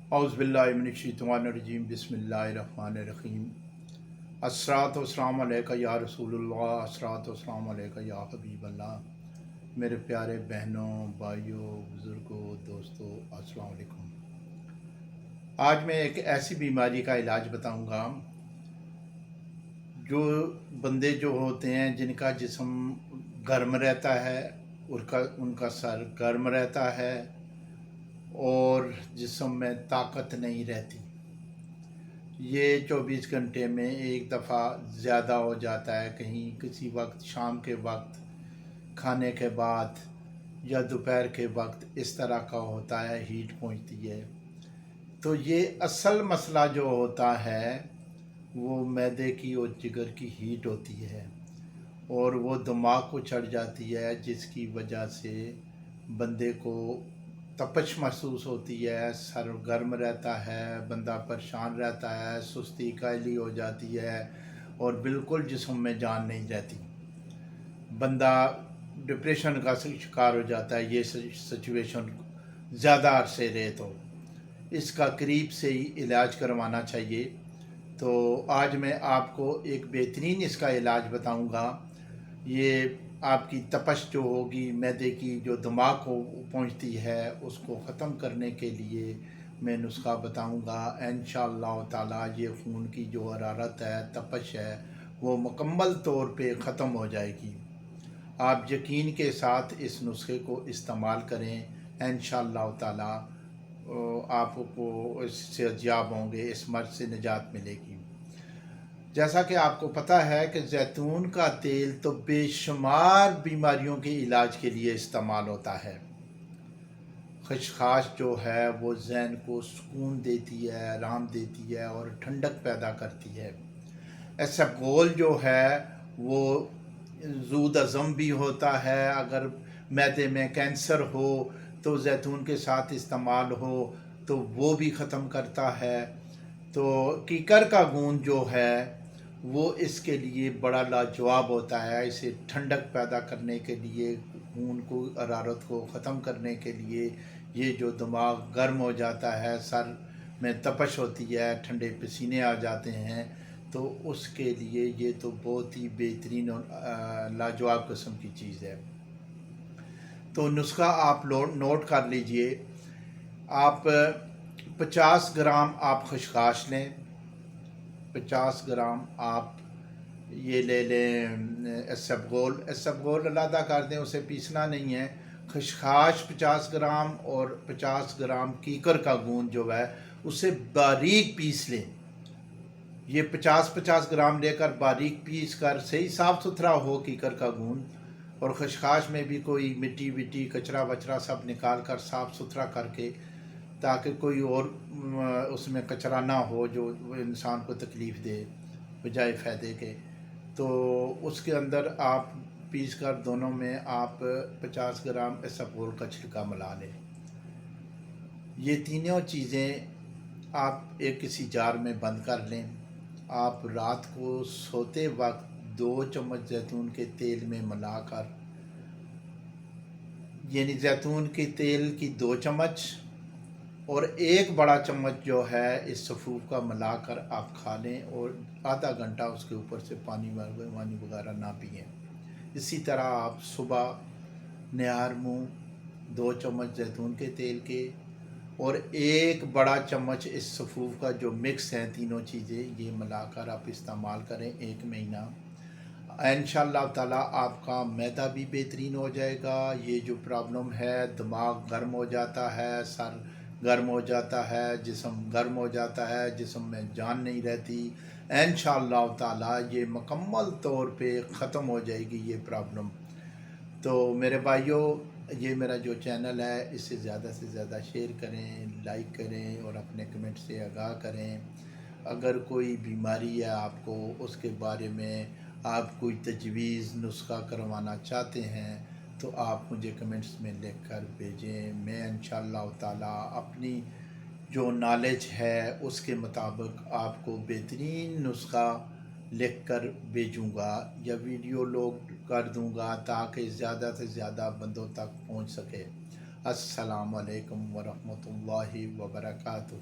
औज़ुबिल्लाहिमिनश्शैतानिर्रजीम बिस्मिल्लाहिर्रहमानिर्रहीम। अस्सलातु वस्सलामु अलैका या रसूलुल्लाह, अस्सलातु वस्सलामु अलैका या हबीबल्लाह। मेरे प्यारे बहनों, भाइयों, बुज़ुर्गों, दोस्तों, अस्सलाम वालेकुम। आज मैं एक ऐसी बीमारी का इलाज बताऊंगा जो बंदे जो होते हैं जिनका जिस्म गर्म रहता है, उनका उनका सर गर्म रहता है और जिस्म में ताकत नहीं रहती। ये 24 घंटे में एक दफ़ा ज़्यादा हो जाता है, कहीं किसी वक्त शाम के वक्त, खाने के बाद या दोपहर के वक्त इस तरह का होता है, हीट पहुंचती है। तो ये असल मसला जो होता है वो मैदे की और जिगर की हीट होती है और वो दिमाग को चढ़ जाती है, जिसकी वजह से बंदे को तपश महसूस होती है, सर गर्म रहता है, बंदा परेशान रहता है, सुस्ती कायली हो जाती है और बिल्कुल जिस्म में जान नहीं रहती। बंदा डिप्रेशन का शिकार हो जाता है ये सिचुएशन ज़्यादा अरसे रहे तो इसका करीब से ही इलाज करवाना चाहिए। तो आज मैं आपको एक बेहतरीन इसका इलाज बताऊंगा। ये आपकी तपश जो होगी मैदे की, जो दिमाग को पहुंचती है, उसको ख़त्म करने के लिए मैं नुस्खा बताऊंगा। इंशाअल्लाह ताला ये खून की जो हरारत है, तपश है, वो मुकम्मल तौर पे ख़त्म हो जाएगी। आप यकीन के साथ इस नुस्खे को इस्तेमाल करें, इंशाअल्लाह ताला आपको इससे अजियाब होंगे, इस मर्ज से निजात मिलेगी। जैसा कि आपको पता है कि जैतून का तेल तो बेशुमार बीमारियों के इलाज के लिए इस्तेमाल होता है। खशखाश जो है वो ज़हन को सुकून देती है, आराम देती है और ठंडक पैदा करती है। इसबगोल जो है वो ज़ूद अज़म भी होता है। अगर मैदे में कैंसर हो तो जैतून के साथ इस्तेमाल हो तो वो भी ख़त्म करता है। तो कीकर का गूंद जो है वो इसके लिए बड़ा लाजवाब होता है। इसे ठंडक पैदा करने के लिए, खून को, हरारत को ख़त्म करने के लिए, ये जो दिमाग गर्म हो जाता है, सर में तपश होती है, ठंडे पसीने आ जाते हैं, तो उसके लिए ये तो बहुत ही बेहतरीन और लाजवाब किस्म की चीज़ है। तो नुस्खा आप नोट कर लीजिए। आप 50 ग्राम आप खशखाश लें, 50 ग्राम आप ये ले लें इसबगोल। इसबगोल अलहदा कर दें, उसे पीसना नहीं है। खशखाश 50 ग्राम और 50 ग्राम कीकर का गूंद जो है उसे बारीक पीस लें। ये 50-50 ग्राम लेकर बारीक पीस कर सही साफ़ सुथरा हो कीकर का गूंद, और खशखाश में भी कोई मिट्टी विट्टी कचरा वचरा सब निकाल कर साफ़ सुथरा करके, ताकि कोई और उसमें कचरा ना हो जो इंसान को तकलीफ़ दे बजाय फ़ायदे के। तो उसके अंदर आप पीस कर दोनों में आप 50 ग्राम इसबगोल का छिलका मिला लें। ये तीनों चीज़ें आप एक किसी जार में बंद कर लें। आप रात को सोते वक्त 2 चम्मच जैतून के तेल में मिलाकर, यानी जैतून के तेल की 2 चम्मच और 1 बड़ा चम्मच जो है इस सफ़ूफ का मिलाकर आप खा लें और आधा घंटा उसके ऊपर से पानी वानी वगैरह ना पिएं। इसी तरह आप सुबह निहार मुँह 2 चम्मच जैतून के तेल के और 1 बड़ा चम्मच इस सफ़ूफ का जो मिक्स हैं तीनों चीज़ें, ये मिलाकर आप इस्तेमाल करें 1 महीना। इंशाअल्लाह ताला आपका मैदा भी बेहतरीन हो जाएगा। ये जो प्रॉब्लम है, दिमाग गर्म हो जाता है, सर गर्म हो जाता है, जिस्म गर्म हो जाता है, जिस्म में जान नहीं रहती, इंशाअल्लाह ताला ये मुकम्मल तौर पे ख़त्म हो जाएगी ये प्रॉब्लम। तो मेरे भाइयों, ये मेरा जो चैनल है इसे ज़्यादा से ज़्यादा शेयर करें, लाइक करें और अपने कमेंट से आगाह करें। अगर कोई बीमारी है आपको, उसके बारे में आप कोई तजवीज़ नुस्खा करवाना चाहते हैं तो आप मुझे कमेंट्स में लिख कर भेजें। मैं इंशाअल्लाह ताला अपनी जो नॉलेज है उसके मुताबिक आपको बेहतरीन नुस्खा लिख कर भेजूँगा या वीडियो लोग कर दूँगा ताकि ज़्यादा से ज़्यादा बंदों तक पहुँच सके। السلام علیکم ورحمۃ اللہ وبرکاتہ.